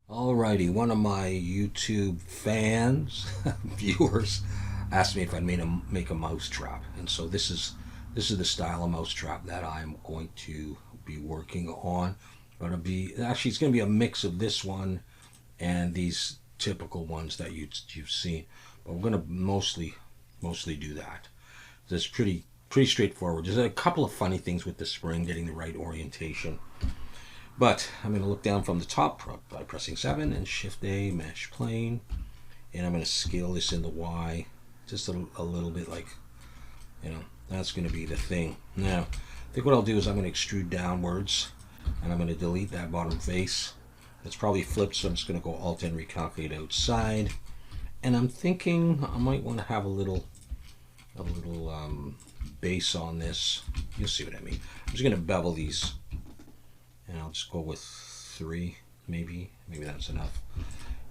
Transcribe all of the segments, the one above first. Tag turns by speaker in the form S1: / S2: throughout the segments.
S1: Alrighty, one of my YouTube fans, viewers, asked me if I'd make a mouse trap, and so this is the style of mouse trap that I'm going to be working on. It's going to be a mix of this one and these typical ones that you've seen, but we're going to mostly do that. So it's pretty straightforward. There's a couple of funny things with the spring, getting the right orientation. But I'm going to look down from the top by pressing 7 and Shift A, mesh plane. And I'm going to scale this in the Y just a little bit, like, that's going to be the thing. Now, I think what I'll do is I'm going to extrude downwards and I'm going to delete that bottom face. It's probably flipped, so I'm just going to go Alt and recalculate outside. And I'm thinking I might want to have a little base on this. You'll see what I mean. I'm just going to bevel these. And I'll just go with 3, maybe that's enough.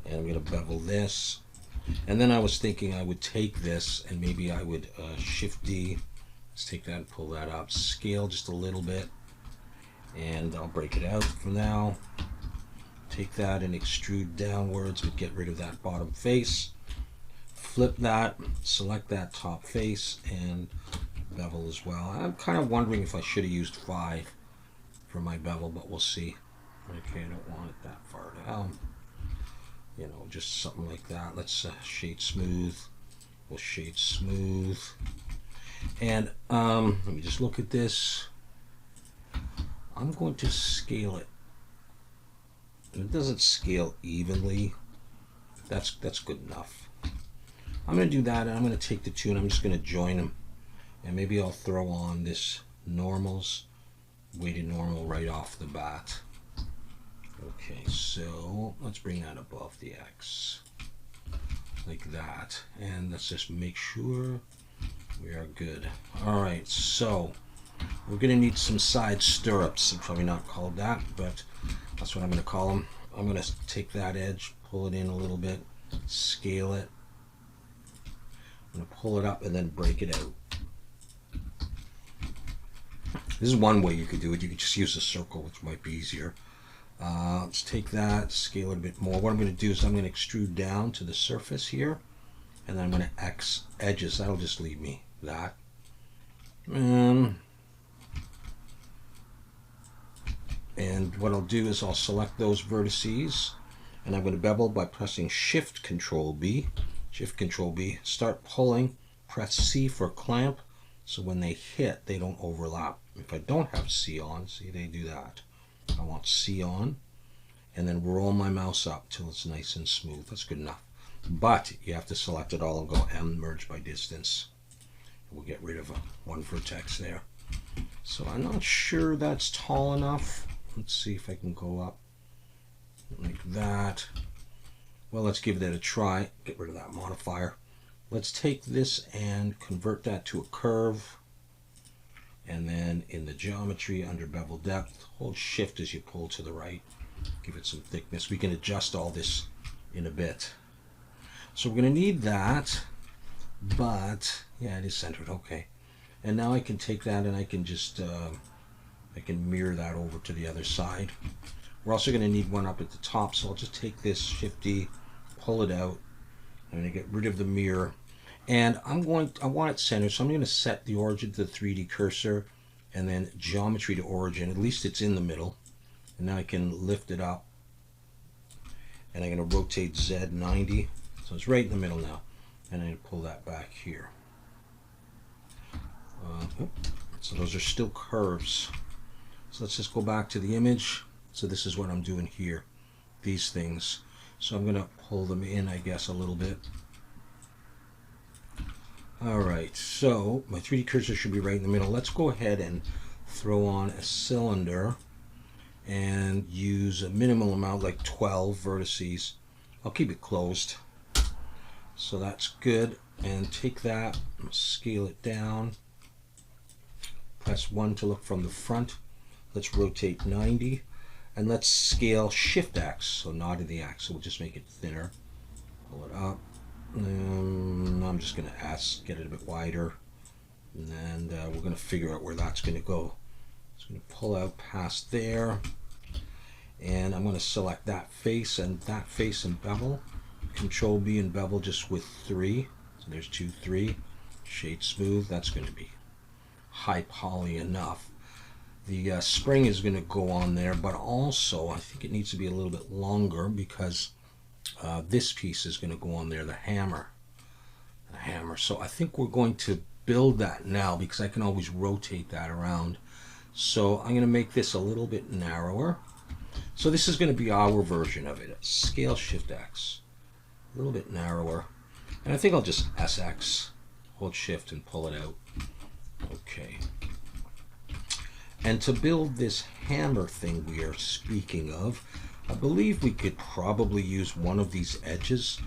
S1: And I'm going to bevel this. And then I was thinking I would take this and maybe I would Shift D. Let's take that and pull that up. Scale just a little bit. And I'll break it out for now. Take that and extrude downwards, but get rid of that bottom face. Flip that, select that top face, and bevel as well. I'm kind of wondering if I should have used 5 for my bevel, but we'll see. Okay, I don't want it that far down. Just something like that. Let's shade smooth. We'll shade smooth. And let me just look at this. I'm going to scale it. If it doesn't scale evenly, that's good enough. I'm going to do that, and I'm going to take the two and I'm just going to join them. And maybe I'll throw on this normals. Weighted normal right off the bat. Okay, so let's bring that above the X like that, and let's just make sure we are good. Alright, so we're gonna need some side stirrups. I'm probably not called that, but that's what I'm gonna call them. I'm gonna take that edge, pull it in a little bit, scale it. I'm gonna pull it up and then break it out. This is one way you could do it. You could just use a circle, which might be easier. Let's take that, scale it a bit more. What I'm going to do is I'm going to extrude down to the surface here, and then I'm going to X edges. That'll just leave me that. And what I'll do is I'll select those vertices, and I'm going to bevel by pressing Shift Control B. Shift Control B. Start pulling. Press C for clamp, so when they hit, they don't overlap. If I don't have C on, see, they do that. I want C on, and then roll my mouse up till it's nice and smooth. That's good enough. But you have to select it all and go M, merge by distance. We'll get rid of one vertex there. So I'm not sure that's tall enough. Let's see if I can go up like that. Well, let's give that a try. Get rid of that modifier. Let's take this and convert that to a curve. And then in the geometry under bevel depth, hold Shift as you pull to the right. Give it some thickness. We can adjust all this in a bit. So we're going to need that, but yeah, it is centered. Okay. And now I can take that and I can just I can mirror that over to the other side. We're also going to need one up at the top, so I'll just take this Shift D, pull it out. I'm going to get rid of the mirror. And I want it centered, so I'm going to set the origin to the 3D cursor and then geometry to origin. At least it's in the middle. And now I can lift it up. And I'm going to rotate Z 90. So it's right in the middle now. And I'm going to pull that back here. So those are still curves. So let's just go back to the image. So this is what I'm doing here. These things. So I'm going to pull them in, I guess, a little bit. Alright, so my 3D cursor should be right in the middle. Let's go ahead and throw on a cylinder and use a minimal amount, like 12 vertices. I'll keep it closed. So that's good. And take that, scale it down. Press 1 to look from the front. Let's rotate 90. And let's scale Shift X, so not in the X. So we'll just make it thinner. Pull it up. I'm just going to get it a bit wider, and we're going to figure out where that's going to go. It's going to pull out past there, And I'm going to select that face and bevel. Control B and bevel just with 3. So there's 2, 3. Shade smooth. That's going to be high poly enough. The spring is going to go on there, but also I think it needs to be a little bit longer because this piece is going to go on there, the hammer. So I think we're going to build that now because I can always rotate that around. So I'm going to make this a little bit narrower. So this is going to be our version of it. Scale Shift X, a little bit narrower. And I think I'll just SX, hold Shift and pull it out. Okay. And to build this hammer thing we are speaking of, I believe we could probably use one of these edges.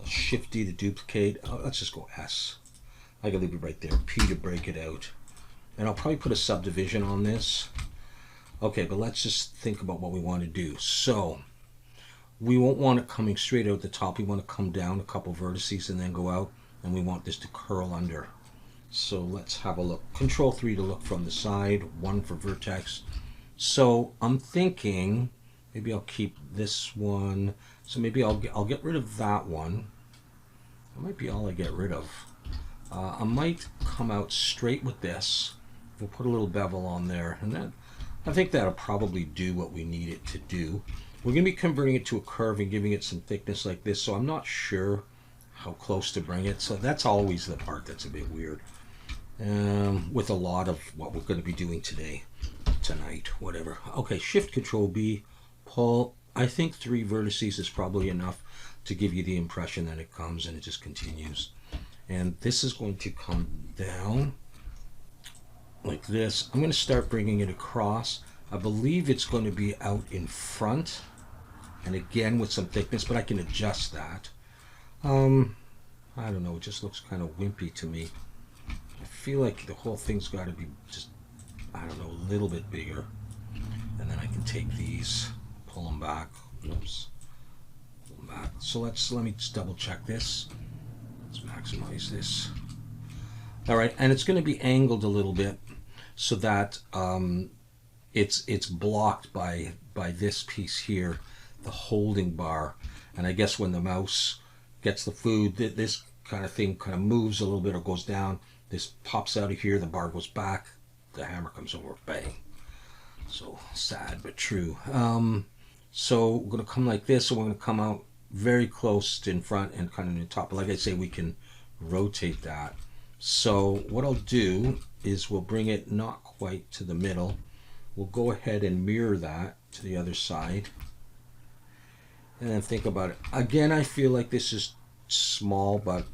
S1: Shift D to duplicate. Let's just go S. I can leave it right there. P to break it out. And I'll probably put a subdivision on this. Okay, but let's just think about what we want to do. So we won't want it coming straight out the top. We want to come down a couple vertices and then go out. And we want this to curl under. So let's have a look. Control 3 to look from the side, 1 for vertex. So I'm thinking maybe I'll keep this one. So maybe I'll get rid of that one. That might be all I get rid of. I might come out straight with this. We'll put a little bevel on there, and that I think that'll probably do what we need it to do. We're going to be converting it to a curve and giving it some thickness like this, so I'm not sure how close to bring it. So that's always the part that's a bit weird. With a lot of what we're going to be doing tonight, whatever. Okay, Shift Control B, pull. I think 3 vertices is probably enough to give you the impression that it comes and it just continues. And this is going to come down like this. I'm going to start bringing it across. I believe it's going to be out in front, and again with some thickness, but I can adjust that. I don't know, it just looks kind of wimpy to me. I feel like the whole thing's got to be just, I don't know, a little bit bigger. And then I can take these, pull them back. Oops. Pull them back. So let me just double check this. Let's maximize this. All right, and it's going to be angled a little bit so that it's blocked by this piece here, the holding bar. And I guess when the mouse gets the food, this kind of thing kind of moves a little bit or goes down. This pops out of here, the bar goes back, the hammer comes over, bang. So sad but true. So we're going to come like this, so we're going to come out very close to in front and kind of in the top. But like I say, we can rotate that. So what I'll do is we'll bring it not quite to the middle. We'll go ahead and mirror that to the other side. And then think about it. Again, I feel like this is small, but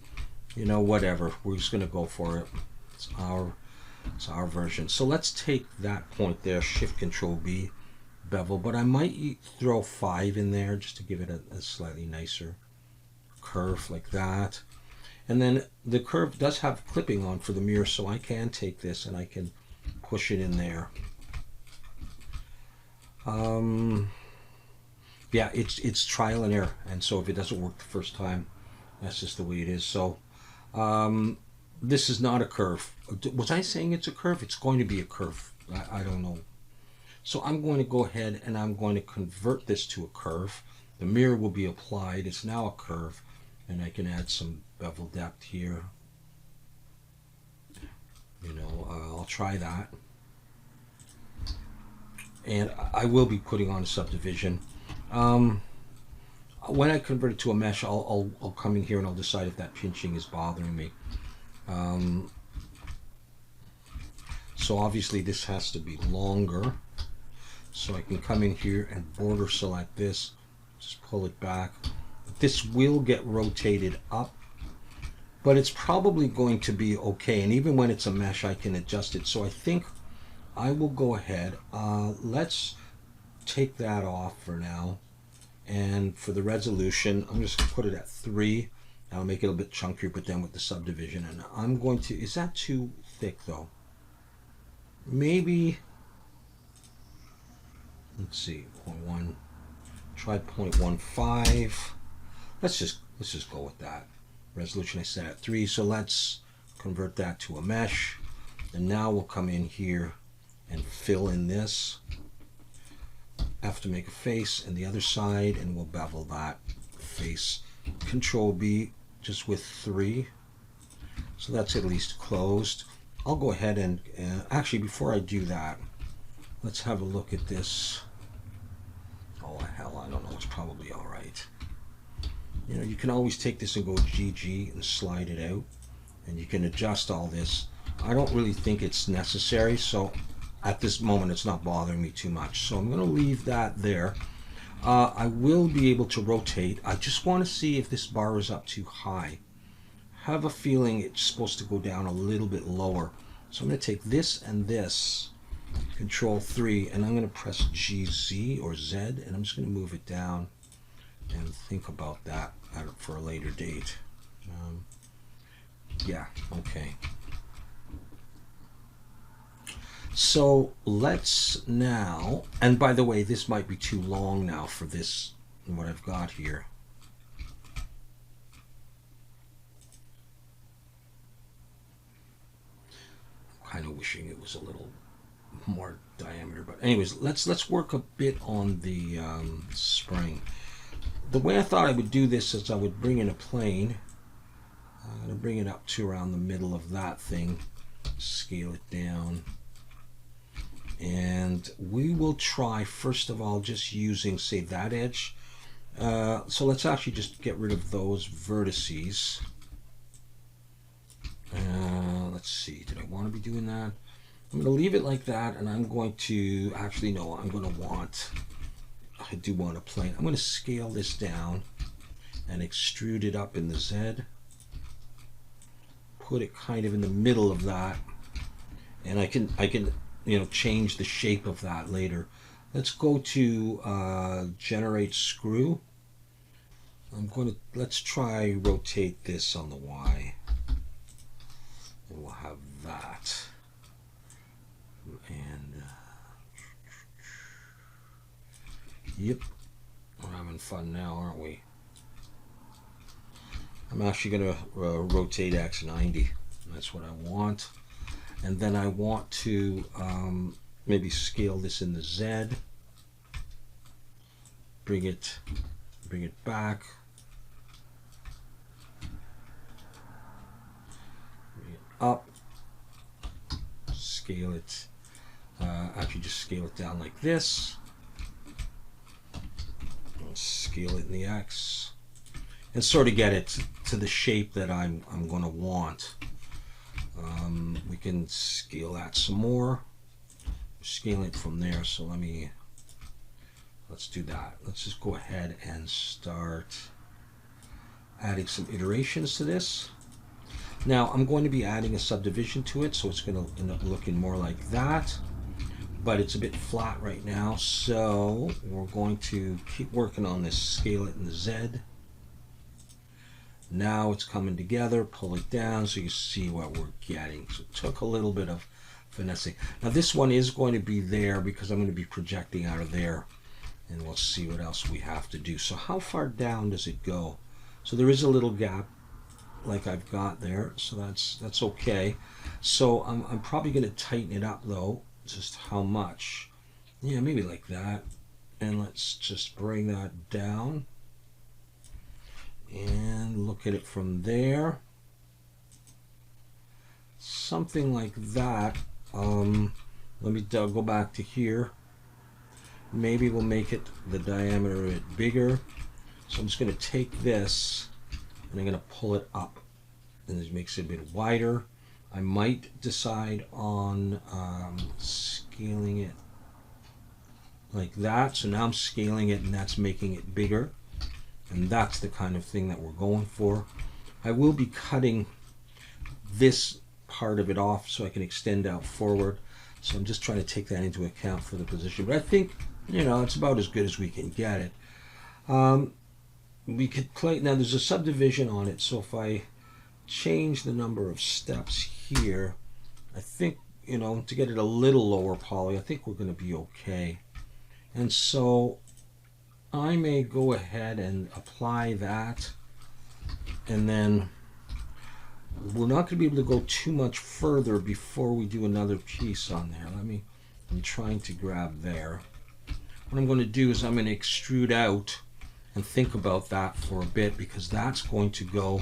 S1: you know, whatever. We're just going to go for it. It's our version. So let's take that point there, Shift Control B, bevel. But I might throw 5 in there just to give it a slightly nicer curve like that. And then the curve does have clipping on for the mirror, so I can take this and I can push it in there. Yeah, it's trial and error, and so if it doesn't work the first time, that's just the way it is. So this is not a curve. Was I saying it's a curve? It's going to be a curve. I don't know. So I'm going to go ahead and I'm going to convert this to a curve. The mirror will be applied. It's now a curve, and I can add some bevel depth here. You know, I'll try that. And I will be putting on a subdivision. When I convert it to a mesh, I'll come in here and I'll decide if that pinching is bothering me. So obviously this has to be longer. So I can come in here and border select this, just pull it back. This will get rotated up, but it's probably going to be okay. And even when it's a mesh, I can adjust it. So I think I will go ahead. Let's take that off for now. And for the resolution, I'm just going to put it at 3. I'll make it a bit chunkier, but then with the subdivision. And I'm going to, is that too thick though? Maybe, let's see, 0.1, try 0.15. Let's just go with that. Resolution I set at 3. So let's convert that to a mesh. And now we'll come in here and fill in this. F to make a face, and the other side, and we'll bevel that face. Control B, just with 3. So that's at least closed. I'll go ahead and, actually before I do that, let's have a look at this. Oh hell, I don't know, it's probably all right. You know, you can always take this and go GG and slide it out, and you can adjust all this. I don't really think it's necessary, so at this moment it's not bothering me too much. So I'm going to leave that there. I will be able to rotate. I just want to see if this bar is up too high. I have a feeling it's supposed to go down a little bit lower. So I'm going to take this and this, Control 3, and I'm going to press GZ or Z, and I'm just going to move it down and think about that for a later date. Yeah, okay. So let's now, and by the way, this might be too long now for this, what I've got here. I'm kind of wishing it was a little more diameter, but anyways, let's work a bit on the spring. The way I thought I would do this is I would bring in a plane. I'm going to bring it up to around the middle of that thing, scale it down. And we will try, first of all, just using, say, that edge. So let's actually just get rid of those vertices. Let's see, did I want to be doing that? I'm going to leave it like that, and I'm going to, actually, no, I'm going to want, I do want a plane. I'm going to scale this down and extrude it up in the Z. Put it kind of in the middle of that. And I can you know, change the shape of that later. Let's go to generate screw. Let's try rotate this on the Y, and we'll have that. And yep, we're having fun now, aren't we? I'm actually going to rotate X 90. That's what I want. And then I want to maybe scale this in the Z, bring it back, bring it up, scale it, actually just scale it down like this, scale it in the X, and sort of get it to the shape that I'm going to want. We can scale that some more, scale it from there. So let's do that. Let's just go ahead and start adding some iterations to this. Now I'm going to be adding a subdivision to it, so it's going to end up looking more like that, but it's a bit flat right now, so we're going to keep working on this, scale it in the Z. Now it's coming together, pull it down so you see what we're getting. So it took a little bit of finessing. Now this one is going to be there because I'm going to be projecting out of there, and we'll see what else we have to do. So how far down does it go? So there is a little gap like I've got there, so that's okay. So I'm probably going to tighten it up though. Just how much? Yeah, maybe like that. And let's just bring that down and look at it from there, something like that. Let me go back to here. Maybe we'll make it the diameter a bit bigger. So I'm just going to take this and I'm going to pull it up, and this makes it a bit wider. I might decide on scaling it like that. So now I'm scaling it, and that's making it bigger. And that's the kind of thing that we're going for. I will be cutting this part of it off so I can extend out forward. So I'm just trying to take that into account for the position. But I think, you know, it's about as good as we can get it. We could play, now there's a subdivision on it. So if I change the number of steps here, I think, you know, to get it a little lower poly, I think we're going to be okay. And so I may go ahead and apply that, and then we're not going to be able to go too much further before we do another piece on there. I'm trying to grab there. what I'm going to do is I'm going to extrude out and think about that for a bit, because that's going to go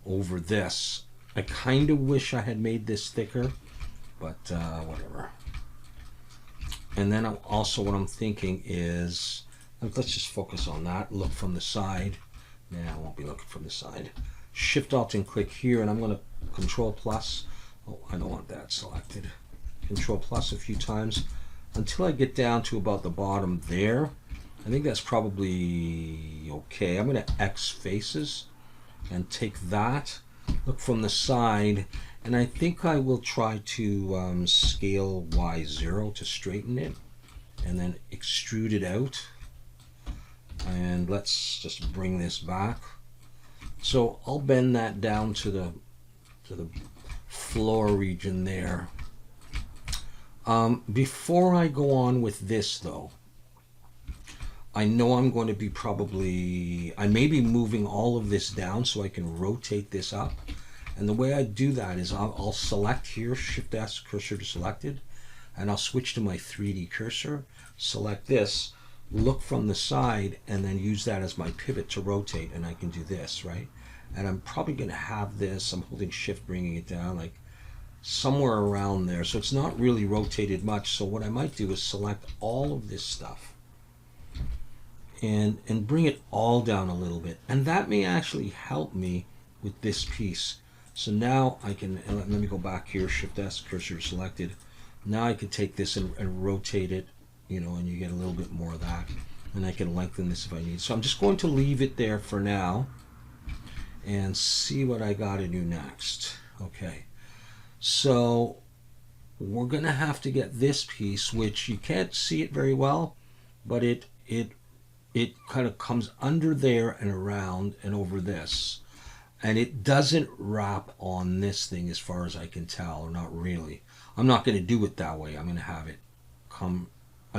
S1: over this. I kind of wish I had made this thicker, but whatever. And then also what I'm thinking is, let's just focus on that. Look from the side. Nah, I won't be looking from the side. Shift Alt and click here, and I'm going to Control plus. Oh, I don't want that selected. Control plus a few times until I get down to about the bottom there. I think that's probably okay. I'm going to X faces and take that, look from the side, and I think I will try to scale Y0 to straighten it, and then extrude it out. And let's just bring this back. So I'll bend that down to the floor region there. Before I go on with this though, I know I'm going to be I may be moving all of this down so I can rotate this up. And the way I do that is I'll select here, Shift S, cursor to selected, and I'll switch to my 3D cursor, select this, look from the side, and then use that as my pivot to rotate, and I can do this, right? And I'm probably going to have this, I'm holding Shift, bringing it down, like somewhere around there. So it's not really rotated much. So what I might do is select all of this stuff and bring it all down a little bit. And that may actually help me with this piece. So now I can, and let me go back here, Shift S, cursor selected. Now I can take this and rotate it, you know, and you get a little bit more of that. And I can lengthen this if I need. So I'm just going to leave it there for now and see what I got to do next. Okay, so we're going to have to get this piece, which you can't see it very well, but it kind of comes under there and around and over this. And it doesn't wrap on this thing as far as I can tell, or not really. I'm not going to do it that way. I'm going to have it come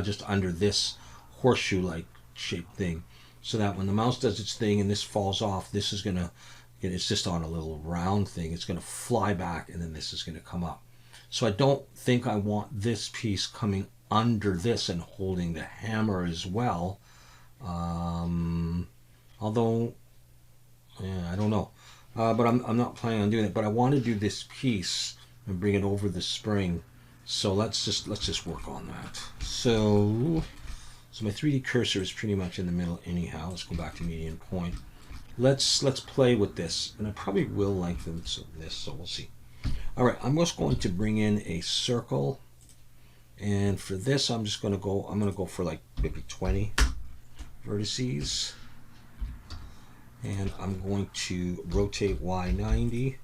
S1: just under this horseshoe-like shaped thing, so that when the mouse does its thing and this falls off, this is going to, it's just on a little round thing. It's going to fly back, and then this is going to come up. So I don't think I want this piece coming under this and holding the hammer as well. Although, yeah, I don't know. But I'm not planning on doing it. But I want to do this piece and bring it over the spring. So let's just work on that. So my 3D cursor is pretty much in the middle anyhow. Let's go back to median point. Let's play with this, and I probably will lengthen this. So we'll see. All right, I'm just going to bring in a circle, and for this I'm just going to go. I'm going to go for like maybe 20 vertices. And I'm going to rotate Y90,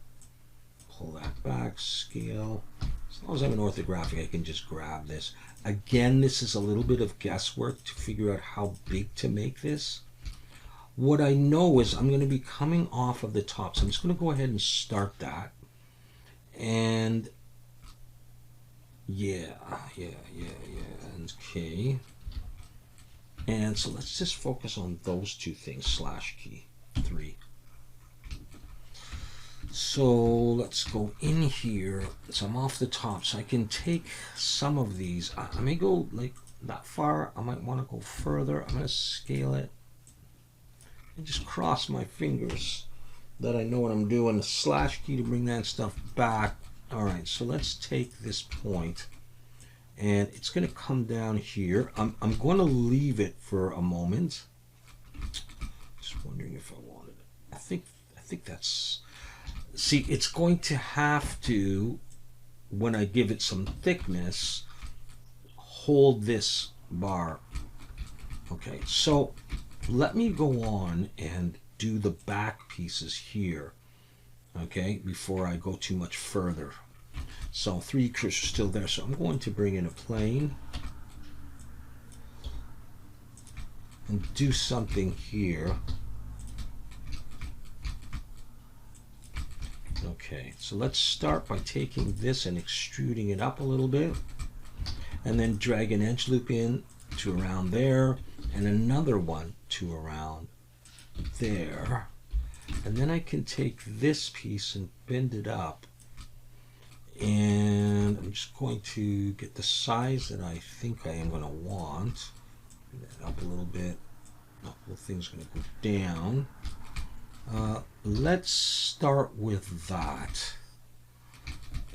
S1: pull that back, scale. As long as I'm in orthographic, I can just grab this. Again, this is a little bit of guesswork to figure out how big to make this. What I know is I'm going to be coming off of the top, so I'm just going to go ahead and start that. And yeah, okay. And so let's just focus on those two things, /key 3. So let's go in here. So I'm off the top, so I can take some of these. I may go like that far. I might want to go further. I'm going to scale it and just cross my fingers that I know what I'm doing. The /key to bring that stuff back. All right, so let's take this point, and it's going to come down here. I'm going to leave it for a moment. Just wondering if I wanted it. I think that's. See, it's going to have to, when I give it some thickness, hold this bar. Okay, so let me go on and do the back pieces here. Okay, before I go too much further. So 3D cursor still there, so I'm going to bring in a plane and do something here. Okay, so let's start by taking this and extruding it up a little bit, and then drag an edge loop in to around there, and another one to around there. And then I can take this piece and bend it up, and I'm just going to get the size that I think I am going to want. Bring that up a little bit. Oh, the thing's going to go down. Let's start with that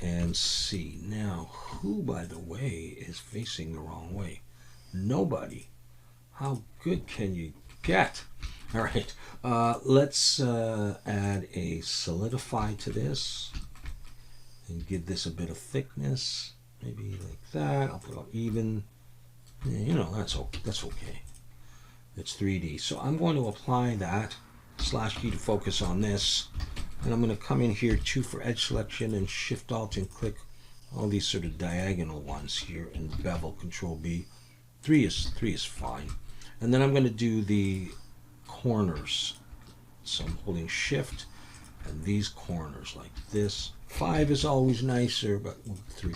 S1: and see. Now, who, by the way, is facing the wrong way? Nobody. How good can you get? All right, let's add a solidify to this and give this a bit of thickness. Maybe like that. I'll put it even. Yeah, you know, that's okay. It's 3D. So I'm going to apply that. /key to focus on this. And I'm going to come in here, 2 for edge selection, and Shift Alt and click all these sort of diagonal ones here, and bevel, Control B. 3 is fine. And then I'm going to do the corners. So I'm holding Shift and these corners like this. 5 is always nicer, but 3.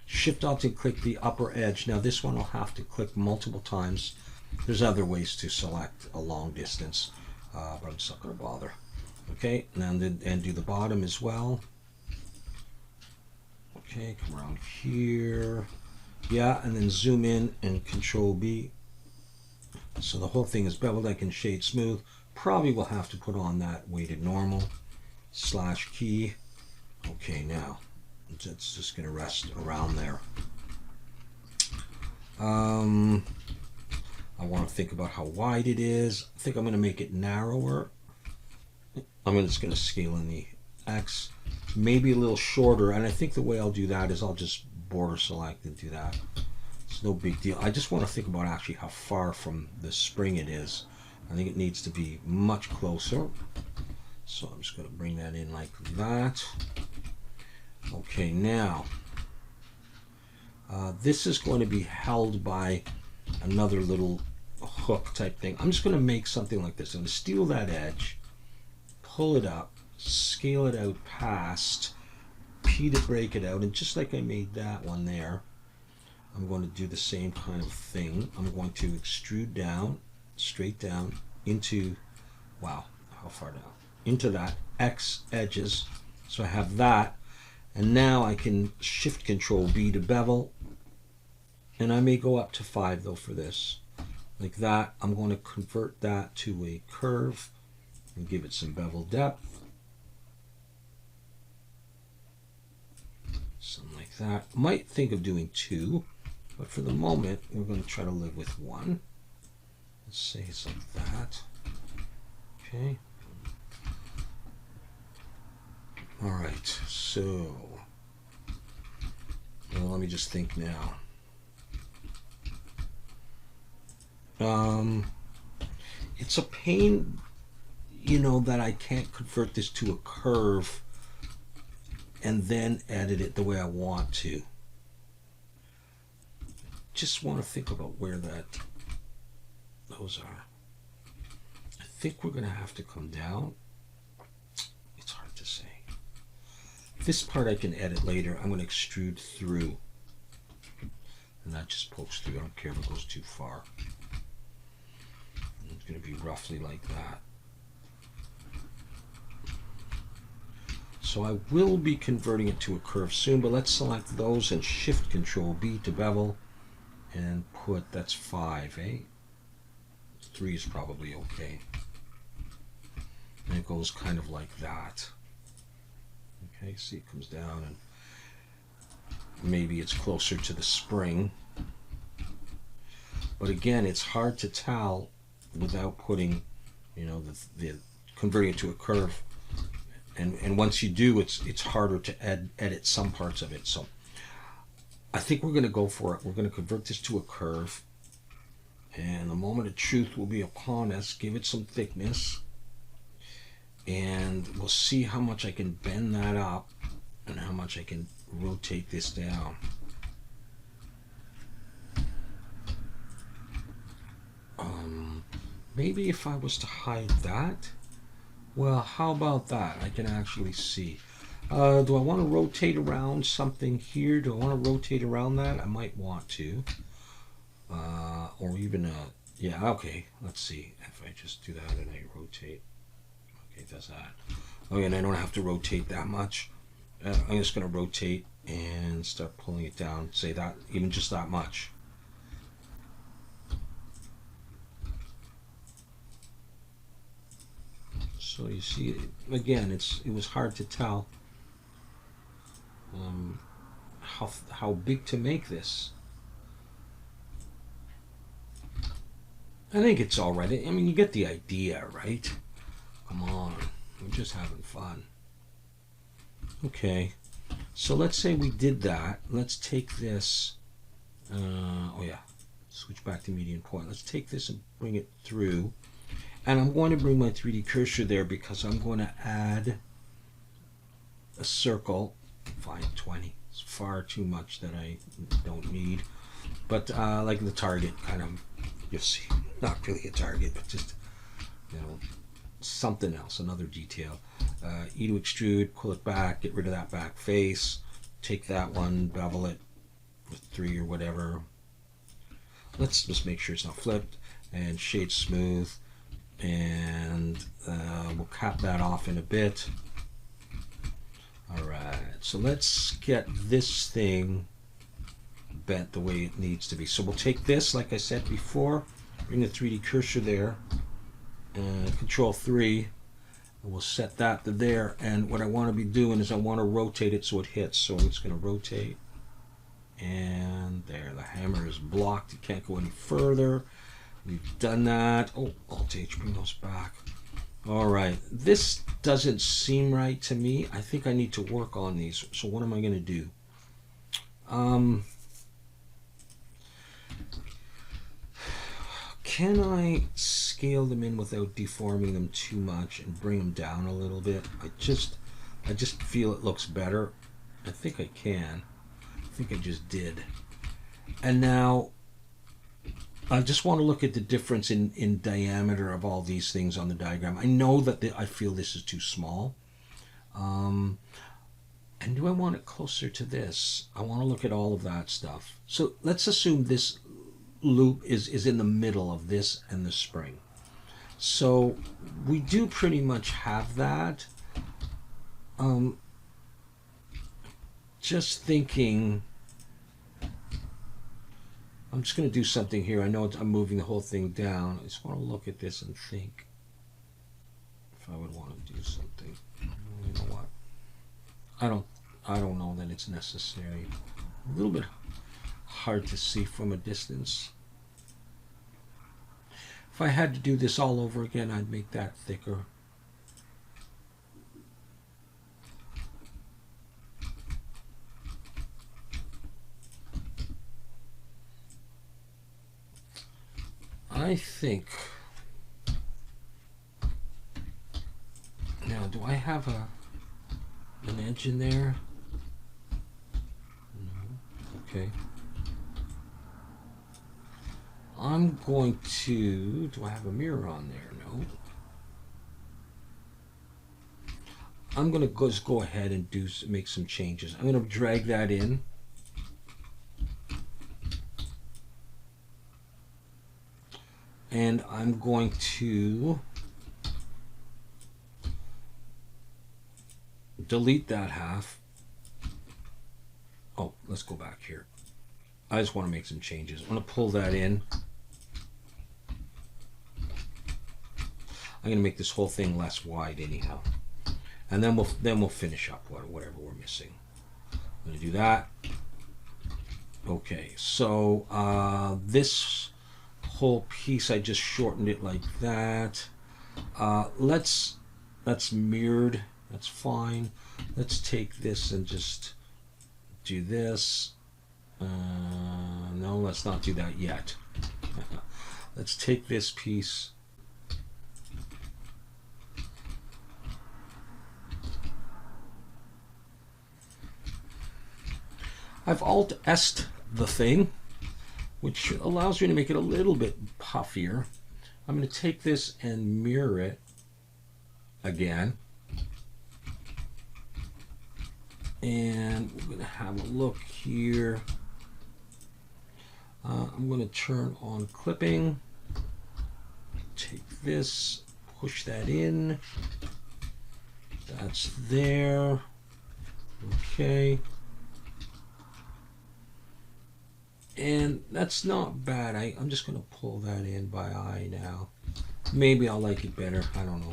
S1: Shift Alt and click the upper edge. Now this one I'll have to click multiple times. There's other ways to select a long distance, but I'm just not going to bother. Okay, and do the bottom as well. Okay, come around here. Yeah, and then zoom in and Control B. So the whole thing is beveled. I can shade smooth. Probably will have to put on that weighted normal. /key. Okay, now it's just going to rest around there. I want to think about how wide it is. I think I'm going to make it narrower. I'm just going to scale in the X, maybe a little shorter, and I think the way I'll do that is I'll just border select and do that. It's no big deal. I just want to think about actually how far from the spring it is. I think it needs to be much closer. So I'm just going to bring that in like that. Okay, now this is going to be held by another little hook type thing. I'm just going to make something like this. I'm going to steal that edge, pull it up, scale it out past, P to break it out, and just like I made that one there, I'm going to do the same kind of thing. I'm going to extrude down, straight down into, wow, how far down? Into that X edges. So I have that, and now I can Shift Control B to bevel, and I may go up to 5 though for this. Like that. I'm going to convert that to a curve and give it some bevel depth. Something like that. Might think of doing 2, but for the moment we're going to try to live with 1. Let's say it's like that. Okay. All right. So, well, let me just think now. It's a pain, you know, that I can't convert this to a curve and then edit it the way I want to. Just want to think about where those are. I think we're going to have to come down. It's hard to say. This part I can edit later. I'm going to extrude through. And that just pokes through. I don't care if it goes too far. It's going to be roughly like that. So I will be converting it to a curve soon, but let's select those and Shift Control B to bevel and put, that's 5, eh? 3 is probably okay. And it goes kind of like that. Okay, see, it comes down and maybe it's closer to the spring. But again, it's hard to tell without putting, you know, the converting it to a curve. And once you do, it's harder to edit some parts of it. So I think we're going to go for it. We're going to convert this to a curve. And the moment of truth will be upon us. Give it some thickness. And we'll see how much I can bend that up and how much I can rotate this down. Maybe if I was to hide that, well, how about that? I can actually see. Do I want to rotate around something here? Do I want to rotate around that? I might want to. Or even, yeah, okay, let's see. If I just do that and I rotate. Okay, it does that. Okay, and I don't have to rotate that much. I'm just going to rotate and start pulling it down. Say that, even just that much. So you see, again, it was hard to tell how big to make this. I think it's all right. I mean, you get the idea, right? Come on, we're just having fun. Okay, so let's say we did that. Let's take this. Oh yeah, switch back to median point. Let's take this and bring it through. And I'm going to bring my 3D cursor there because I'm going to add a circle. Fine, 20. It's far too much that I don't need. But like the target, kind of, you'll see, not really a target, but just, you know, something else, another detail. E to extrude, pull it back, get rid of that back face, take that one, bevel it with 3 or whatever. Let's just make sure it's not flipped, and shade smooth. And we'll cap that off in a bit. Alright, so let's get this thing bent the way it needs to be. So we'll take this, like I said before, bring the 3D cursor there, and Control 3, and we'll set that to there. And what I want to be doing is I want to rotate it so it hits. So it's going to rotate, and there, the hammer is blocked. It can't go any further. We've done that. Oh, Alt-H, bring those back. All right, this doesn't seem right to me. I think I need to work on these. So what am I going to do? Can I scale them in without deforming them too much and bring them down a little bit? I just feel it looks better. I think I can. I think I just did. And now I just want to look at the difference in diameter of all these things on the diagram. I know that I feel this is too small. And do I want it closer to this? I want to look at all of that stuff. So let's assume this loop is in the middle of this and the spring. So we do pretty much have that. Just thinking, I'm just going to do something here. I know I'm moving the whole thing down. I just want to look at this and think if I would want to do something. You know what? I don't know that it's necessary. A little bit hard to see from a distance. If I had to do this all over again, I'd make that thicker. I think, now do I have an edge in there? No. Okay. I'm going to, do I have a mirror on there? No. I'm going to just go ahead and make some changes. I'm going to drag that in. And I'm going to delete that half. Oh, let's go back here. I just want to make some changes. I'm going to pull that in. I'm going to make this whole thing less wide anyhow. And then we'll finish up whatever we're missing. I'm going to do that. Okay, so this whole piece, I just shortened it like that. That's mirrored. That's fine. Let's take this and just do this. No, let's not do that yet. Let's take this piece. I've Alt-S'd the thing, which allows me to make it a little bit puffier. I'm going to take this and mirror it again. And we're going to have a look here. I'm going to turn on clipping. Take this, push that in. That's there. Okay. And that's not bad. I'm just going to pull that in by eye now. Maybe I'll like it better. I don't know.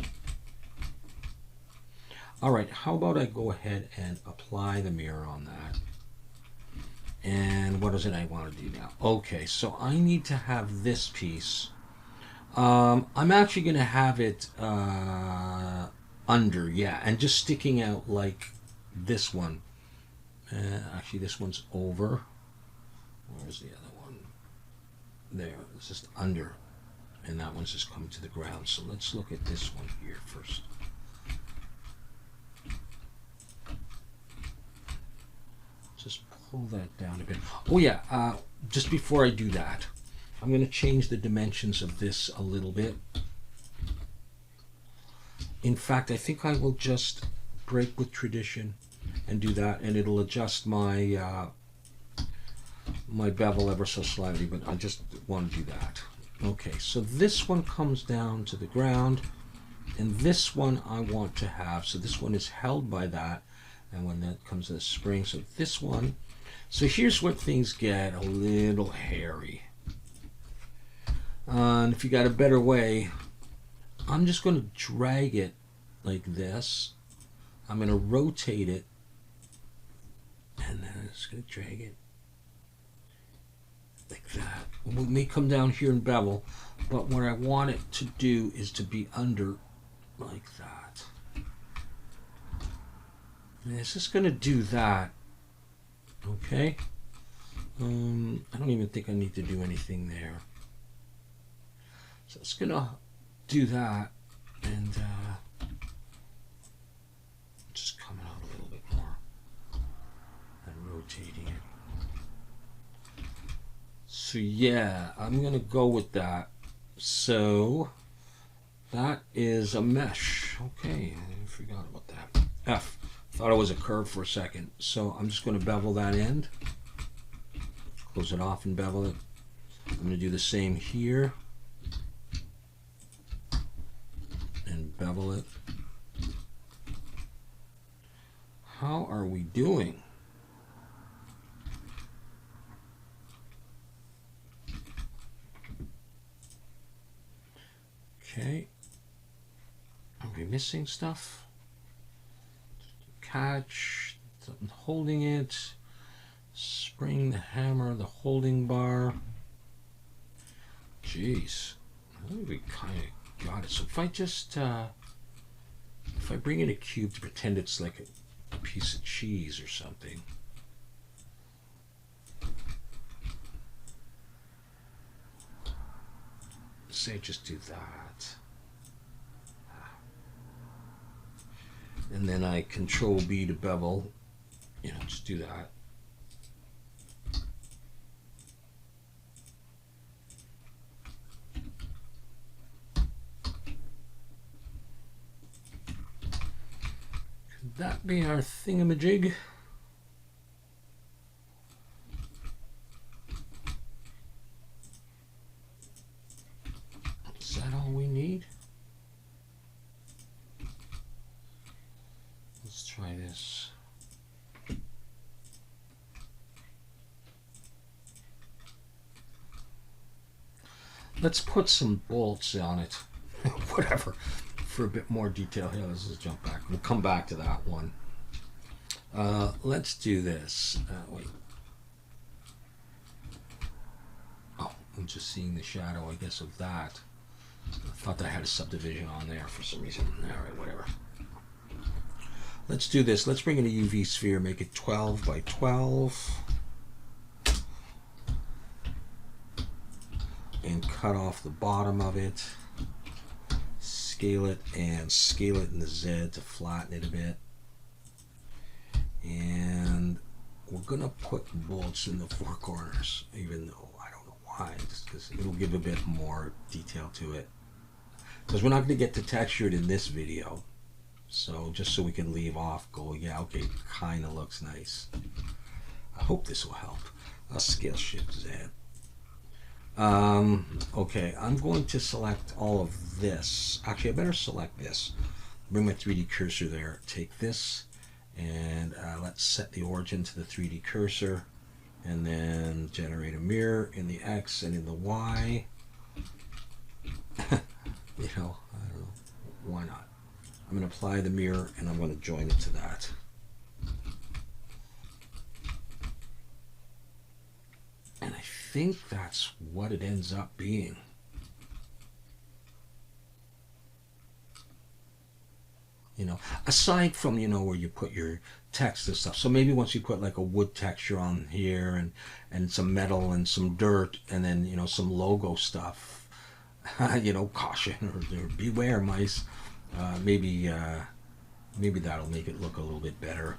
S1: All right, how about I go ahead and apply the mirror on that? And what is it I want to do now? Okay, so I need to have this piece. I'm actually going to have it under, yeah, and just sticking out like this one. Actually, this one's over. Where's the other one? There, it's just under. And that one's just coming to the ground. So let's look at this one here first. Just pull that down a bit. Oh yeah, just before I do that, I'm going to change the dimensions of this a little bit. In fact, I think I will just break with tradition and do that, and it'll adjust my my bevel ever so slightly, but I just want to do that. Okay, so this one comes down to the ground, and this one I want to have, so this one is held by that, and when that comes to the spring, so this one, so here's where things get a little hairy. And if you got a better way, I'm just going to drag it like this. I'm going to rotate it, and then I'm just going to drag it like that. We may come down here and bevel, but what I want it to do is to be under like that. And it's just going to do that. Okay. I don't even think I need to do anything there. So it's going to do that, and just coming out a little bit more and rotating it. So yeah, I'm going to go with that. So that is a mesh. Okay, I forgot about that. F. Thought it was a curve for a second. So I'm just going to bevel that end. Close it off and bevel it. I'm going to do the same here. And bevel it. How are we doing? Okay. Are we missing stuff? Catch, something holding it. Spring, the hammer, the holding bar. Jeez. I think we kind of got it. So if I just, if I bring in a cube to pretend it's like a piece of cheese or something. Say just do that. And then I control B to bevel. You know, just do that. Could that be our thingamajig? Is that all we need? Let's try this. Let's put some bolts on it. Whatever. For a bit more detail here, let's just jump back. We'll come back to that one. Let's do this. Wait. Oh, I'm just seeing the shadow, I guess, of that. I thought that I had a subdivision on there for some reason. All right, whatever. Let's do this. Let's bring in a UV sphere, make it 12 by 12. And cut off the bottom of it. Scale it and scale it in the Z to flatten it a bit. And we're going to put bolts in the four corners, even though I don't know why, just because it'll give a bit more detail to it. Because we're not going to get to texture it in this video. So just so we can leave off, go, yeah, okay, kind of looks nice. I hope this will help. I'll scale shift Z. Okay, I'm going to select all of this. Actually, I better select this. Bring my 3D cursor there. Take this, and let's set the origin to the 3D cursor, and then generate a mirror in the X and in the Y. You know, I don't know. Why not? I'm going to apply the mirror and I'm going to join it to that. And I think that's what it ends up being. You know, aside from, you know, where you put your text and stuff. So maybe once you put like a wood texture on here and some metal and some dirt and then, you know, some logo stuff, you know, caution or beware mice, maybe that'll make it look a little bit better.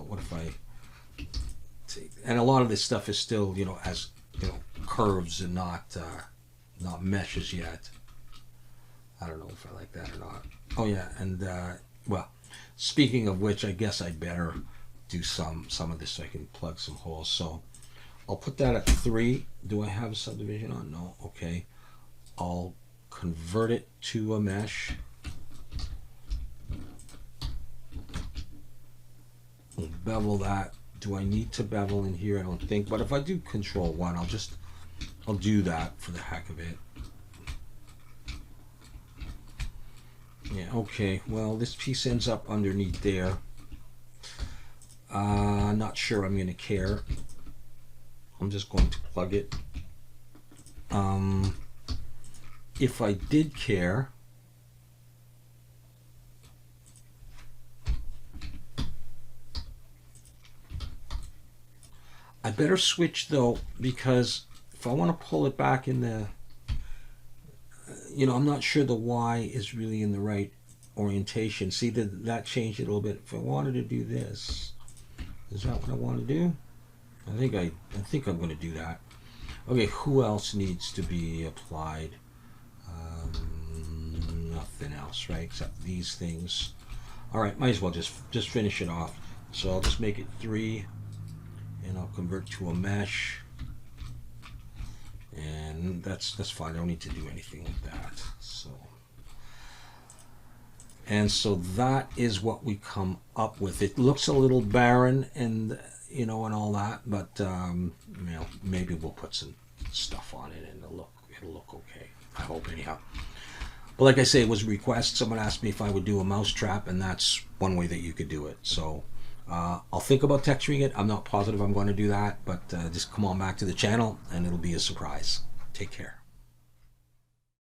S1: What if I take, and a lot of this stuff is still, you know, as, you know, curves and not meshes yet. I don't know if I like that or not. Oh yeah, and well, speaking of which, I guess I better do some of this so I can plug some holes. So I'll put that at 3. Do I have a subdivision on? No. Okay. I'll convert it to a mesh. I'll bevel that. Do I need to bevel in here? I don't think. But if I do Control 1, I'll do that for the heck of it. Yeah, okay, well, this piece ends up underneath there. Not sure I'm going to care. I'm just going to plug it. If I did care, I better switch though, because if I want to pull it back in the, you know, I'm not sure the Y is really in the right orientation. See, that changed it a little bit. If I wanted to do this, is that what I want to do? I think I'm going to do that. Okay, who else needs to be applied? Nothing else, right? Except these things. All right, might as well just finish it off. So I'll just make it 3, and I'll convert to a mesh. And that's fine. I don't need to do anything with that. So that is what we come up with. It looks a little barren and, you know, and all that, but you know, maybe we'll put some stuff on it and it'll look okay. I hope, anyhow. But like I say, it was a request. Someone asked me if I would do a mouse trap, and that's one way that you could do it. So I'll think about texturing it. I'm not positive I'm going to do that, but just come on back to the channel and it'll be a surprise. Take care.